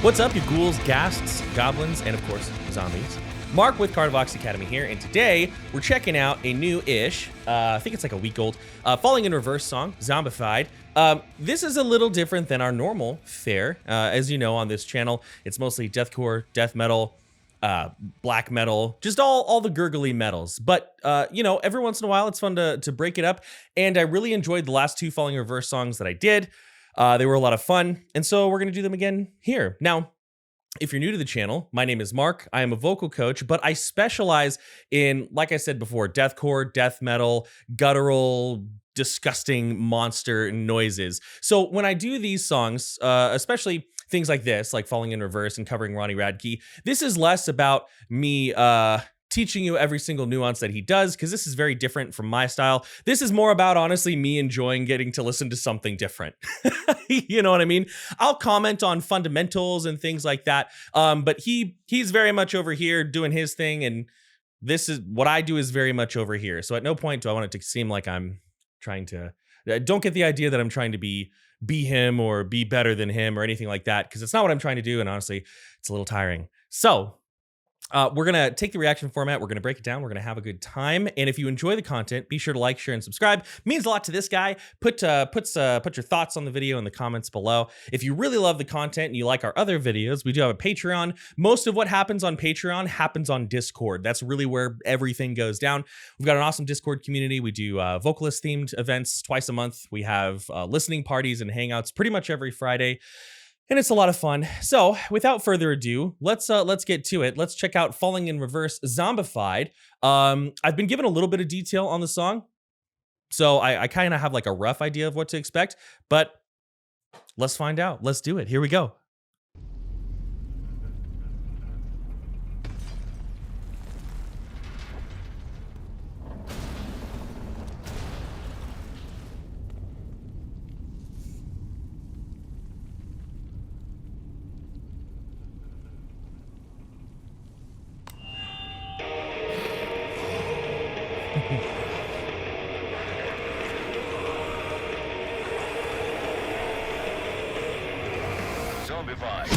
What's up, you ghouls, ghasts, goblins, and of course, zombies? Mark with Kardavox Academy here, and today we're checking out a new-ish, I think it's like a week old, Falling In Reverse song, Zombified. This is a little different than our normal fare. As you know, on this channel, it's mostly deathcore, death metal, black metal, just all the gurgly metals. But, you know, every once in a while, it's fun to break it up, and I really enjoyed the last two Falling In Reverse songs that I did. They were a lot of fun, and so we're going to do them again here. Now, if you're new to the channel, my name is Mark. I am a vocal coach, but I specialize in, like I said before, deathcore, death metal, guttural, disgusting monster noises. So when I do these songs, especially things like this, like Falling In Reverse and covering Ronnie Radke, this is less about me teaching you every single nuance that he does, because this is very different from my style. This is more about, honestly, me enjoying getting to listen to something different. You know what I mean? I'll comment on fundamentals and things like that, but he's very much over here doing his thing, and this is what I do is very much over here. So at no point do I want it to seem like I'm trying to, don't get the idea that I'm trying to be him or be better than him or anything like that, because it's not what I'm trying to do, and honestly, it's a little tiring. So we're going to take the reaction format. We're going to break it down. We're going to have a good time. And if you enjoy the content, be sure to like, share, and subscribe. It means a lot to this guy. Put your thoughts on the video in the comments below. If you really love the content and you like our other videos, we do have a Patreon. Most of what happens on Patreon happens on Discord. That's really where everything goes down. We've got an awesome Discord community. We do vocalist themed events twice a month. We have listening parties and hangouts pretty much every Friday. And it's a lot of fun. So without further ado, let's get to it. Let's check out Falling In Reverse Zombified. I've been given a little bit of detail on the song, so I kind of have like a rough idea of what to expect, but let's find out. Let's do it. Here we go. Zombified.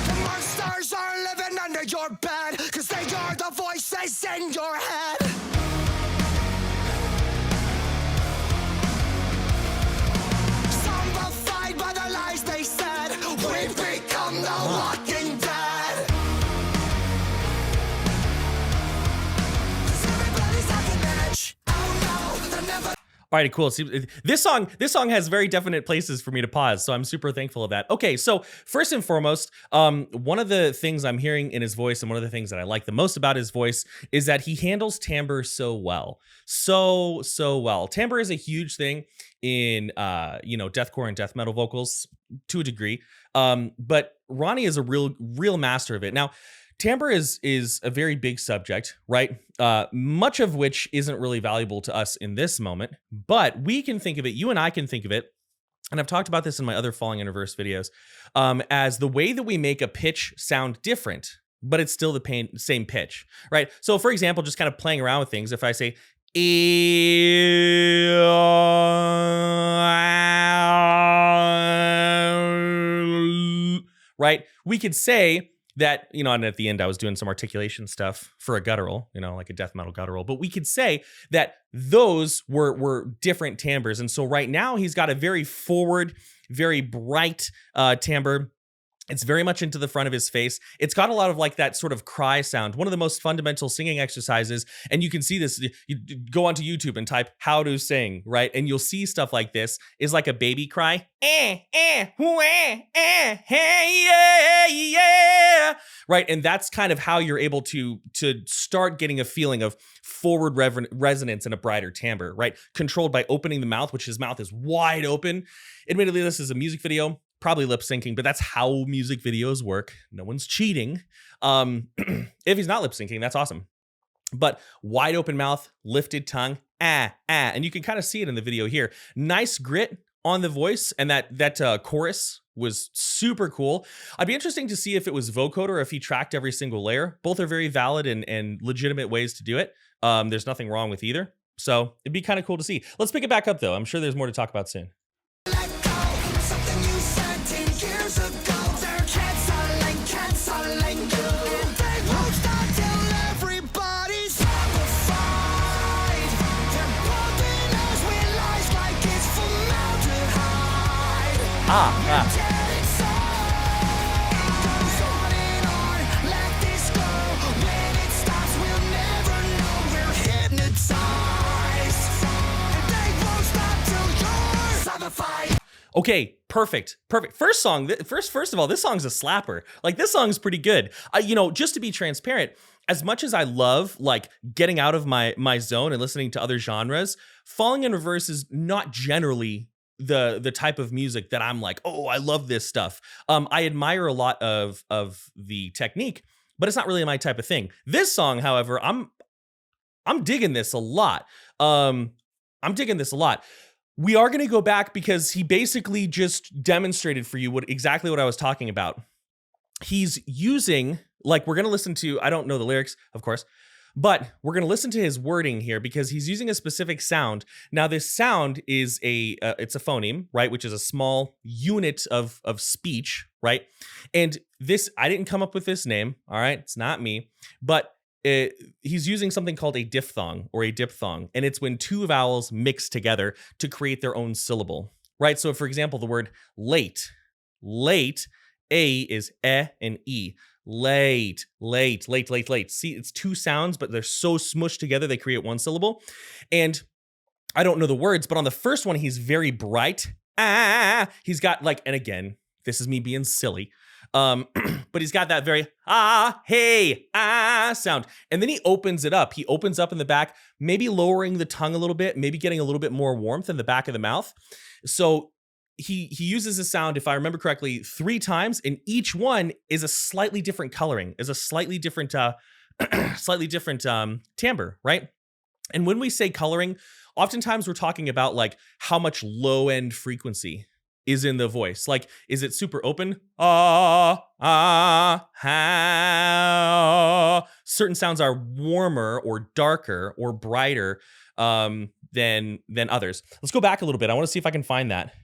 The monsters are living under your bed, 'cause they are the voices in your head. Zombified by the lies they said, we become the walking dead. All right, cool. This song has very definite places for me to pause, so I'm super thankful of that. Okay, so first and foremost, one of the things I'm hearing in his voice, and one of the things that I like the most about his voice, is that he handles timbre so well, so well. Timbre is a huge thing in you know, deathcore and death metal vocals to a degree, but Ronnie is a real master of it. Now, timbre is a very big subject, right? Much of which isn't really valuable to us in this moment, but we can think of it, you and I can think of it, and I've talked about this in my other Falling In Reverse videos, as the way that we make a pitch sound different, but it's still the same pitch, right? So for example, just kind of playing around with things, if I say, right, we could say that, you know, and at the end I was doing some articulation stuff for a guttural, you know, like a death metal guttural, but we could say that those were different timbres. And so right now he's got a very forward, very bright timbre. It's very much into the front of his face. It's got a lot of like that sort of cry sound, one of the most fundamental singing exercises. And you can see this, you go onto YouTube and type how to sing, right? And you'll see stuff like this is like a baby cry. Yeah. Right, and that's kind of how you're able to start getting a feeling of forward resonance and a brighter timbre, right? Controlled by opening the mouth, which his mouth is wide open. Admittedly, this is a music video. probably lip syncing, but that's how music videos work. No one's cheating. If he's not lip syncing, that's awesome. But wide open mouth, lifted tongue, and you can kind of see it in the video here. Nice grit on the voice, and that chorus was super cool. I'd be interesting to see if it was vocoder or if he tracked every single layer. Both are very valid and legitimate ways to do it. There's nothing wrong with either. So it'd be kind of cool to see. Let's pick it back up though. I'm sure there's more to talk about soon. Let go, something you said 10 years ago. They're canceling you. And they won't stop till everybody's zombified. They're pumping us with lies like it's formaldehyde. We're dead inside. It goes on and on, let this go. When it stops, we'll never know we're hypnotized. And they won't stop till you're zombified. Okay, perfect. First song, first of all, this song's a slapper. Like, this song's pretty good. Just to be transparent, as much as I love like getting out of my zone and listening to other genres, Falling in Reverse is not generally the type of music that I'm like, oh, I love this stuff. I admire a lot of the technique, but it's not really my type of thing. This song, however, I'm digging this a lot. We are going to go back because he basically just demonstrated for you exactly what I was talking about. He's using, like, we're going to listen to, I don't know the lyrics, of course, but we're going to listen to his wording here because he's using a specific sound. Now, this sound is it's a phoneme, right? Which is a small unit of speech, right? And this, I didn't come up with this name, all right? It's not me, but he's using something called a diphthong or a diphthong, and it's when two vowels mix together to create their own syllable, right? So, for example, the word late, A is and E. Late. See, it's two sounds, but they're so smushed together, they create one syllable. And I don't know the words, but on the first one, he's very bright. He's got like, and again, this is me being silly. But he's got that very hey sound, and then he opens it up. He opens up in the back, maybe lowering the tongue a little bit, maybe getting a little bit more warmth in the back of the mouth. So he uses the sound, if I remember correctly, 3 times, and each one is a slightly different coloring, is a slightly different timbre, right? And when we say coloring, oftentimes we're talking about like how much low end frequency is in the voice. Like, is it super open? Certain sounds are warmer or darker or brighter than others. Let's go back a little bit. I want to see if I can find that.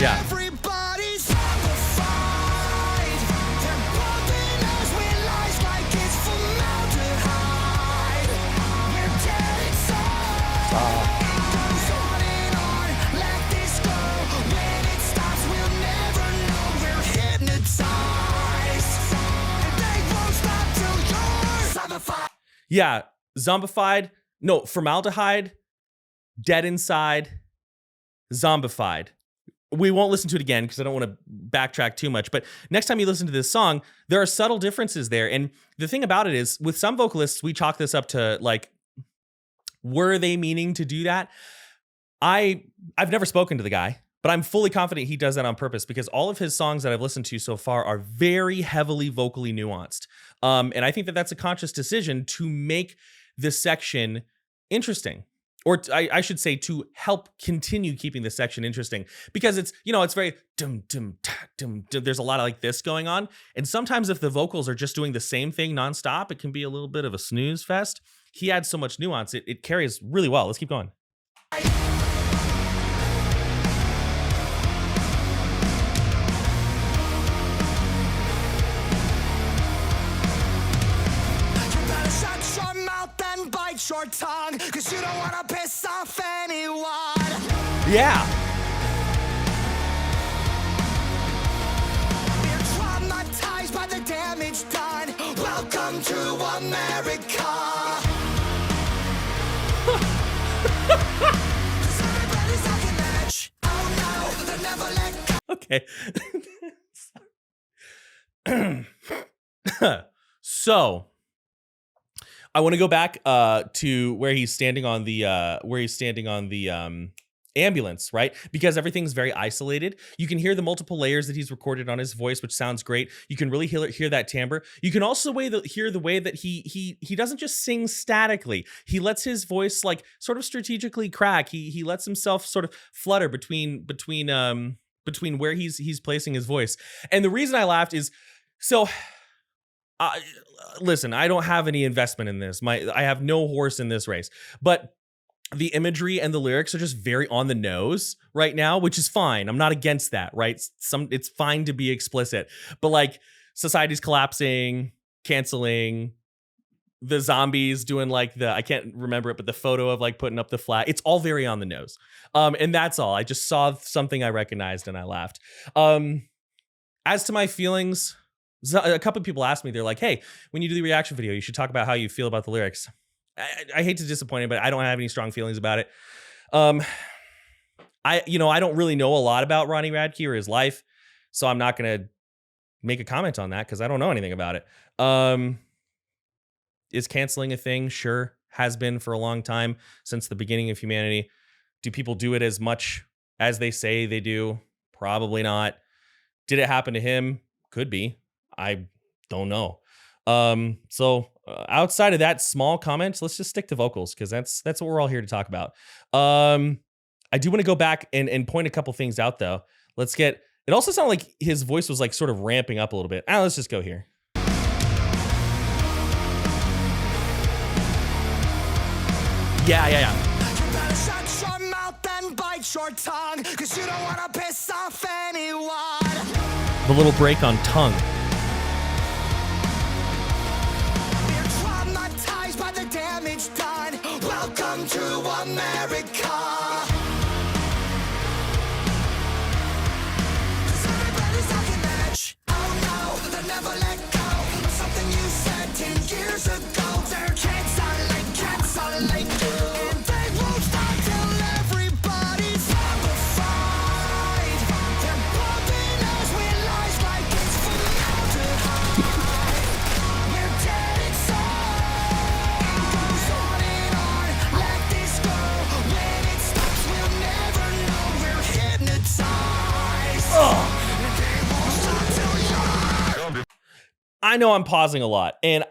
Yeah. Everybody's zombified. They're pumping us with lies like it's formaldehyde. We're dead inside. It goes on and on, let this go. When it stops, we'll never know we're hypnotized. And they won't stop till you're zombified. Yeah, zombified. No, formaldehyde. Dead inside. Zombified. We won't listen to it again because I don't want to backtrack too much. But next time you listen to this song, there are subtle differences there. And the thing about it is, with some vocalists, we chalk this up to like, were they meaning to do that? I've never spoken to the guy, but I'm fully confident he does that on purpose because all of his songs that I've listened to so far are very heavily vocally nuanced. And I think that that's a conscious decision to make this section interesting. Or I should say to help continue keeping the section interesting because it's, it's very dum dum ta dum dum. There's a lot of like this going on. And sometimes if the vocals are just doing the same thing nonstop, it can be a little bit of a snooze fest. He adds so much nuance. It carries really well. Let's keep going. Your tongue, cause you don't wanna piss off anyone. Yeah. We're traumatized by the damage done. Welcome to America. Cause everybody's talking that oh no, they'll never let go. Okay. So I want to go back to where he's standing on the ambulance, right? Because everything's very isolated. You can hear the multiple layers that he's recorded on his voice, which sounds great. You can really hear that timbre. You can also hear the way that he doesn't just sing statically. He lets his voice like sort of strategically crack. He lets himself sort of flutter between where he's placing his voice. And the reason I laughed is so. Listen, I don't have any investment in this. I have no horse in this race, but the imagery and the lyrics are just very on the nose right now, which is fine. I'm not against that, right? It's fine to be explicit, but like society's collapsing, canceling, the zombies doing like I can't remember it, but the photo of like putting up the flag, it's all very on the nose. And that's all. I just saw something I recognized and I laughed. As to my feelings, a couple of people asked me, they're like, hey, when you do the reaction video, you should talk about how you feel about the lyrics. I hate to disappoint him, but I don't have any strong feelings about it. I don't really know a lot about Ronnie Radke or his life, so I'm not going to make a comment on that because I don't know anything about it. Is canceling a thing? Sure. Has been for a long time, since the beginning of humanity. Do people do it as much as they say they do? Probably not. Did it happen to him? Could be. I don't know. So outside of that small comment, let's just stick to vocals because that's what we're all here to talk about. I do want to go back and point a couple things out though. It also sounded like his voice was like sort of ramping up a little bit. Let's just go here. Yeah. You better shut your mouth and bite your tongue, 'cause you don't wanna piss off anyone. The little break on tongue. We're traumatized by the damage done. Welcome to America. 'Cause everybody's talking edge. Oh no, they'll never let go. Something you said 10 years ago. They're canceling you. And they won't stop till everybody's zombified. They're bumping us with lies like it's formaldehyde. We're dead inside. It goes on and on. Let this go. When it stops, we'll never know. We're hypnotized. And they won't stop till you're. I know I'm pausing a lot, and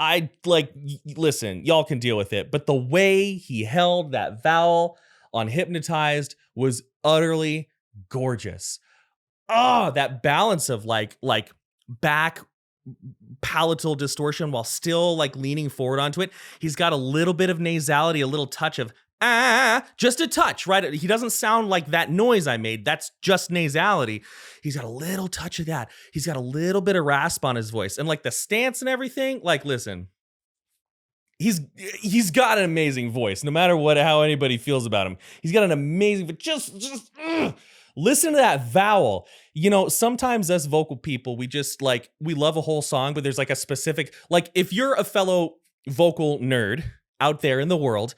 listen, y'all can deal with it, but the way he held that vowel on Hypnotized was utterly gorgeous. That balance of like back palatal distortion while still like leaning forward onto it. He's got a little bit of nasality, a little touch of just a touch, right? He doesn't sound like that noise I made. That's just nasality. He's got a little touch of that. He's got a little bit of rasp on his voice, and like the stance and everything. Like, listen, he's got an amazing voice. No matter how anybody feels about him, he's got an amazing. But just listen to that vowel. You know, sometimes us vocal people, we love a whole song, but there's like a specific, like if you're a fellow vocal nerd out there in the world.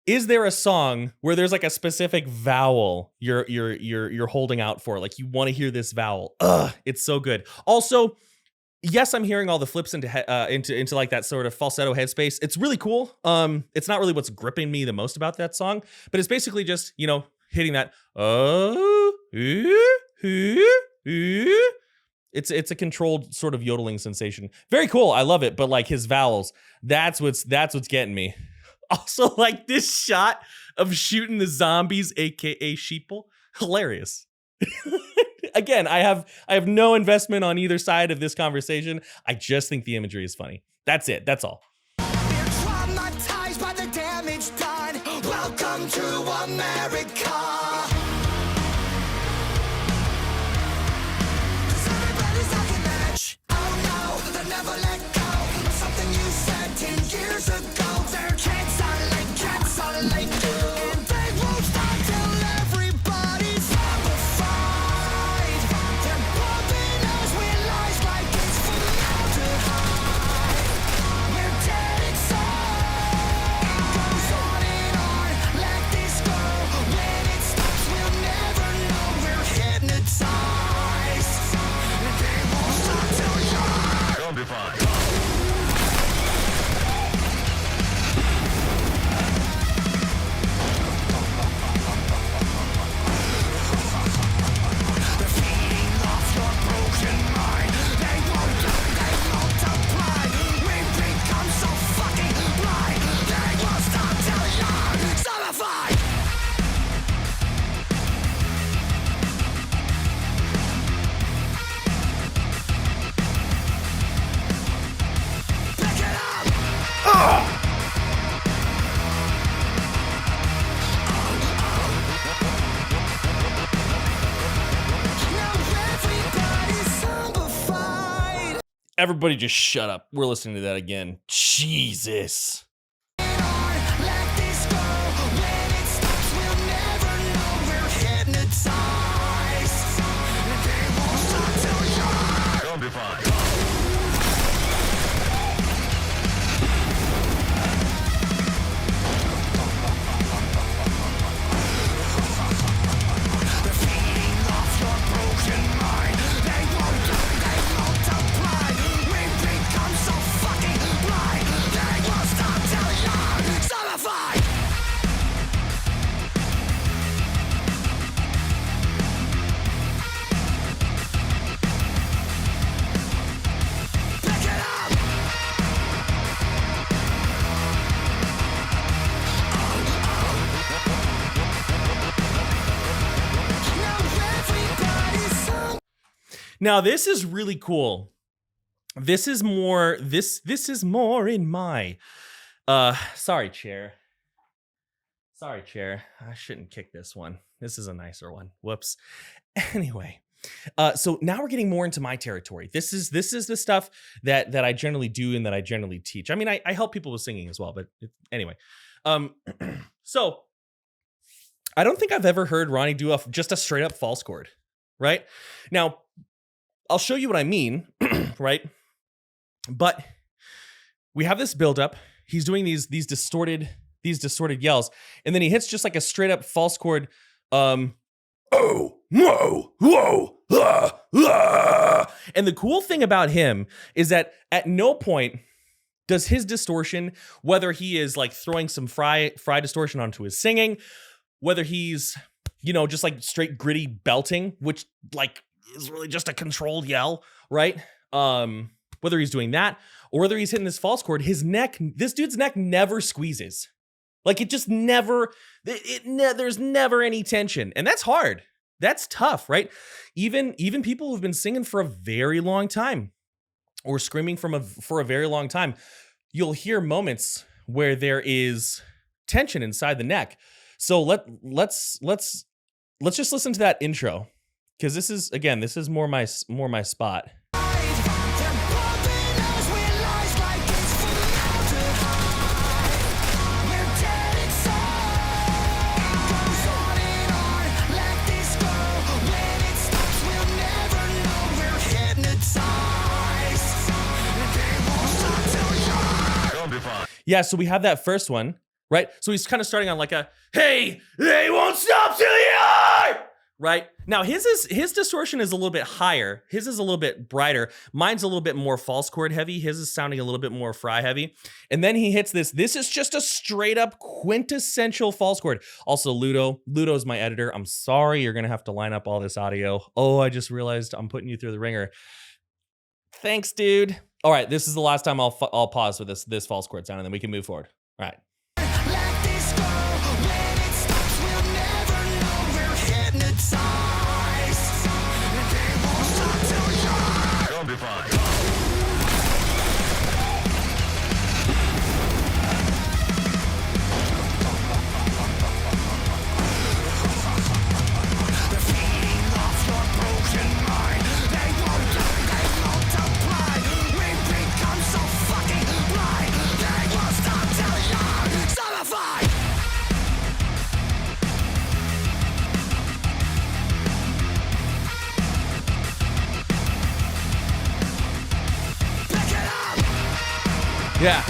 Is there a song where there's like a specific vowel you're holding out for? Like you want to hear this vowel. It's so good. Also, yes, I'm hearing all the flips into like that sort of falsetto headspace. It's really cool. It's not really what's gripping me the most about that song, but it's basically just, hitting that it's a controlled sort of yodeling sensation. Very cool. I love it, but like his vowels, that's what's getting me. Also, like this shot of shooting the zombies, aka sheeple, hilarious. Again, I have no investment on either side of this conversation. I just think the imagery is funny. That's it. That's all. We're traumatized by the damage done. Welcome to America. 'Cause everybody's talking edge. Oh no, they'll never let go. Something you said 10 years ago. They're canceling you. And they won't stop till everybody's zombified. They're bumping us with lies like it's formaldehyde. We're dead. Everybody just shut up. We're listening to that again. Jesus. Let this go. When it stops, we'll never know we're hypnotized. And they won't stop till you're zombified. They're feeding off your broken mind. They won't die, they multiply. We become so fucking blind. They won't stop till you're zombified. Pick it up. Now everybody's some. Now this is really cool. This is more in my sorry chair. Sorry chair. I shouldn't kick this one. This is a nicer one. Whoops. Anyway. So now we're getting more into my territory. This is the stuff that I generally do and that I generally teach. I mean, I help people with singing as well, but anyway. So I don't think I've ever heard Ronnie do just a straight up false chord, right? Now, I'll show you what I mean, right? But we have this buildup. He's doing these distorted yells, and then he hits just like a straight up false chord. Oh, whoa, whoa, ah, ah. And the cool thing about him is that at no point does his distortion, whether he is like throwing some fry distortion onto his singing, whether he's, just like straight gritty belting, which like is really just a controlled yell, right? Whether he's doing that or whether he's hitting this false chord, this dude's neck never squeezes. Like it just never, there's never any tension. And that's hard. That's tough, right? Even people who've been singing for a very long time or screaming for a very long time, you'll hear moments where there is tension inside the neck. So let's just listen to that intro, because this is more my spot. They're bumping us with lies like it's formaldehyde. We're dead inside. Goes on and on. Let this go. When it stops, we'll never know we're hypnotized. And they won't stop till you're zombified. Yeah, so we have that first one, right? So he's kind of starting on like a, hey, they won't stop till you are, right? Now his distortion is a little bit higher. His is a little bit brighter. Mine's a little bit more false chord heavy. His is sounding a little bit more fry heavy. And then he hits this. This is just a straight up quintessential false chord. Also, Ludo's my editor. I'm sorry, you're gonna have to line up all this audio. Oh, I just realized I'm putting you through the ringer. Thanks, dude. All right, this is the last time I'll pause with this false chord sound, and then we can move forward. All right. Let this go. When it stops, we'll never know we're hypnotized. And they won't stop till you're zombified. They're feeding off your broken mind. They won't die, they multiply. We become so fucking blind. They won't stop till you're zombified. Pick it up. Yeah.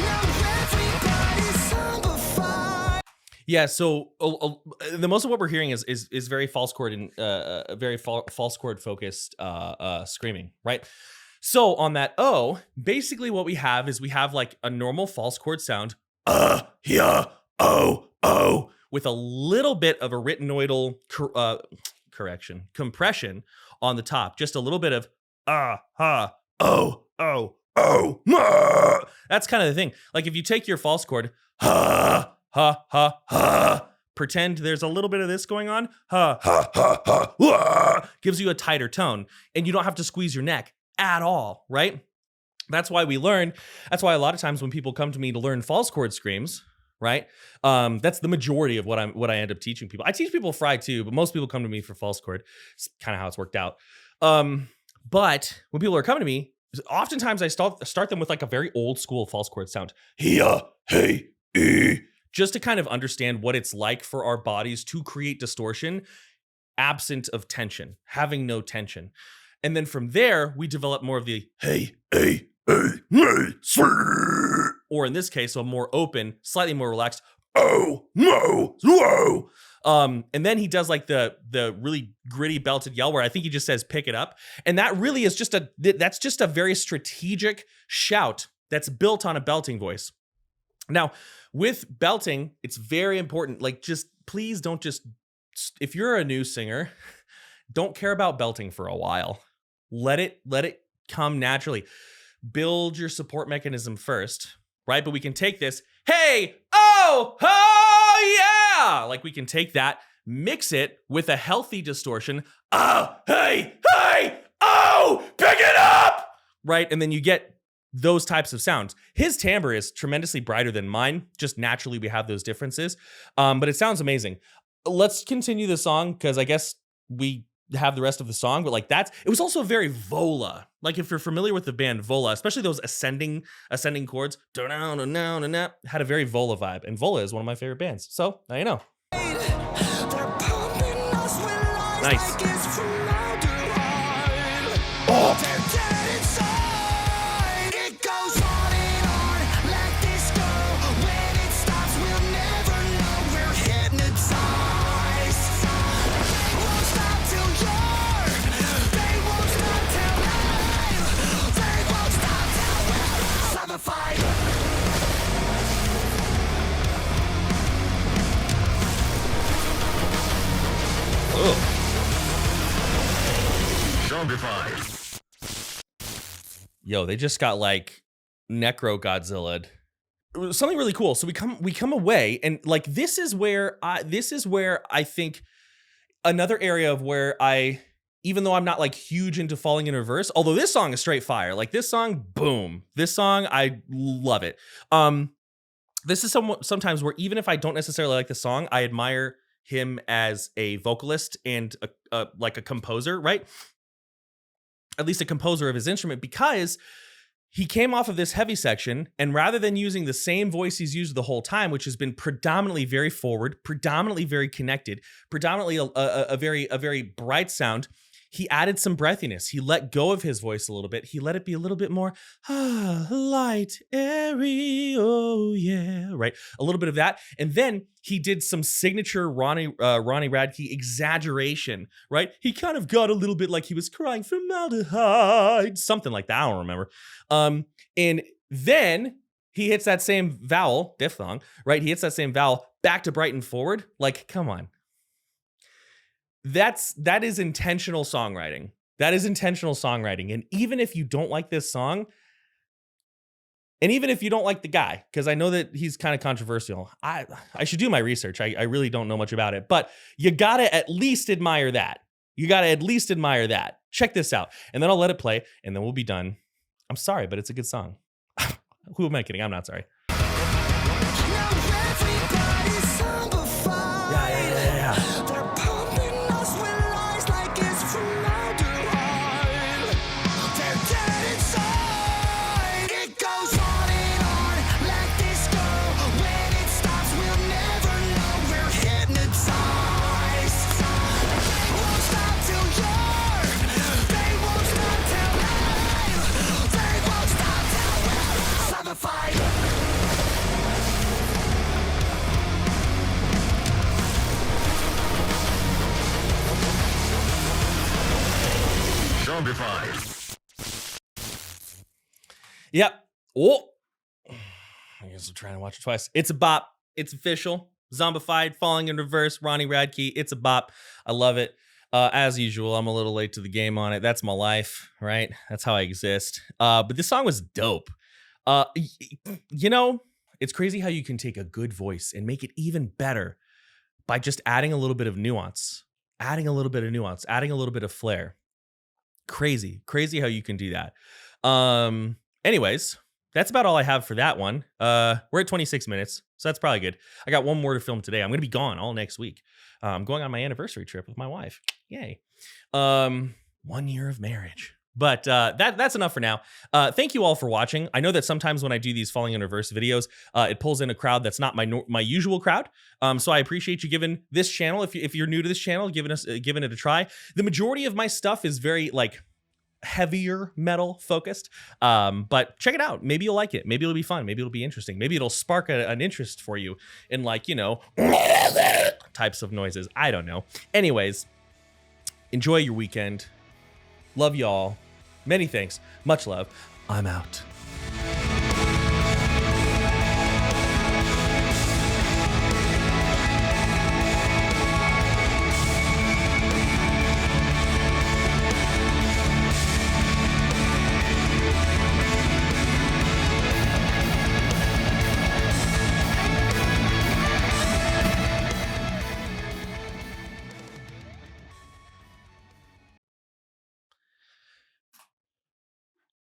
Now everybody's zombified. Yeah, so the most of what we're hearing is very false chord and very false chord focused screaming, right? So on that O, basically what we have is like a normal false chord sound, yeah, oh, with a little bit of a retinoidal compression on the top, just a little bit of oh. That's kind of the thing. Like if you take your false chord, pretend there's a little bit of this going on, gives you a tighter tone, and you don't have to squeeze your neck at all, right? That's why a lot of times when people come to me to learn false chord screams, right? That's the majority of what I end up teaching people. I teach people fry too, but most people come to me for false chord. It's kind of how it's worked out. But when people are coming to me, oftentimes I start them with like a very old school false chord sound. Hey, just to kind of understand what it's like for our bodies to create distortion absent of tension, having no tension. And then from there, we develop more of the hey, or in this case, a more open, slightly more relaxed, oh, no, whoa. And then he does like the really gritty belted yell where I think he just says pick it up. And that really is that's just a very strategic shout that's built on a belting voice. Now, with belting, it's very important. Like, just please don't just, if you're a new singer, don't care about belting for a while. Let it come naturally. Build your support mechanism first, right? But we can take this, hey, oh, yeah. Like we can take that, mix it with a healthy distortion. Oh, hey, oh, pick it up, right? And then you get those types of sounds. His timbre is tremendously brighter than mine. Just naturally, we have those differences. But it sounds amazing. Let's continue the song because I guess we have the rest of the song. But like it was also very Vola. Like if you're familiar with the band Vola, especially those ascending chords, had a very Vola vibe. And Vola is one of my favorite bands. So now you know. Nice. Oh. Zombified. Yo, they just got like Necro Godzilla'd. Something really cool. So we come away and like this is where I think another area of where even though I'm not like huge into Falling in Reverse, although this song is straight fire. Like this song, boom. This song, I love it. This is sometimes where even if I don't necessarily like the song, I admire him as a vocalist and like a composer, right? At least a composer of his instrument, because he came off of this heavy section and rather than using the same voice he's used the whole time, which has been predominantly very forward, predominantly very connected, predominantly a very bright sound, he added some breathiness. He let go of his voice a little bit. He let it be a little bit more light, airy, oh yeah, right? A little bit of that. And then he did some signature Ronnie Radke exaggeration, right? He kind of got a little bit like he was crying formaldehyde, something like that. I don't remember. And then he hits that same vowel, diphthong, right? He hits that same vowel back to bright and forward. Like, come on. That is intentional songwriting. That is intentional songwriting. And even if you don't like this song, and even if you don't like the guy, because I know that he's kind of controversial, I should do my research. I really don't know much about it, but you gotta at least admire that. You gotta at least admire that. Check this out. And then I'll let it play and then we'll be done. I'm sorry, but it's a good song. Who am I kidding? I'm not sorry. Zombified. Yep. Oh, I guess I'm trying to watch it twice. It's a bop. It's official. Zombified, Falling in Reverse, Ronnie Radke. It's a bop. I love it. As usual, I'm a little late to the game on it. That's my life, right? That's how I exist. But this song was dope. You know, it's crazy how you can take a good voice and make it even better by just adding a little bit of nuance, adding a little bit of flair. Crazy how you can do that. Anyways, that's about all I have for that one. We're at 26 minutes, so that's probably good. I got one more to film today. I'm going to be gone all next week. I'm going on my anniversary trip with my wife. Yay. 1 year of marriage. But that's enough for now. Thank you all for watching. I know that sometimes when I do these Falling in Reverse videos, it pulls in a crowd that's not my usual crowd. So I appreciate you giving this channel, if you're new to this channel, giving it a try. The majority of my stuff is very like heavier metal focused, but check it out. Maybe you'll like it. Maybe it'll be fun. Maybe it'll be interesting. Maybe it'll spark an interest for you in, like, you know, types of noises. I don't know. Anyways, enjoy your weekend. Love y'all. Many thanks. Much love. I'm out.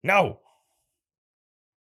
No.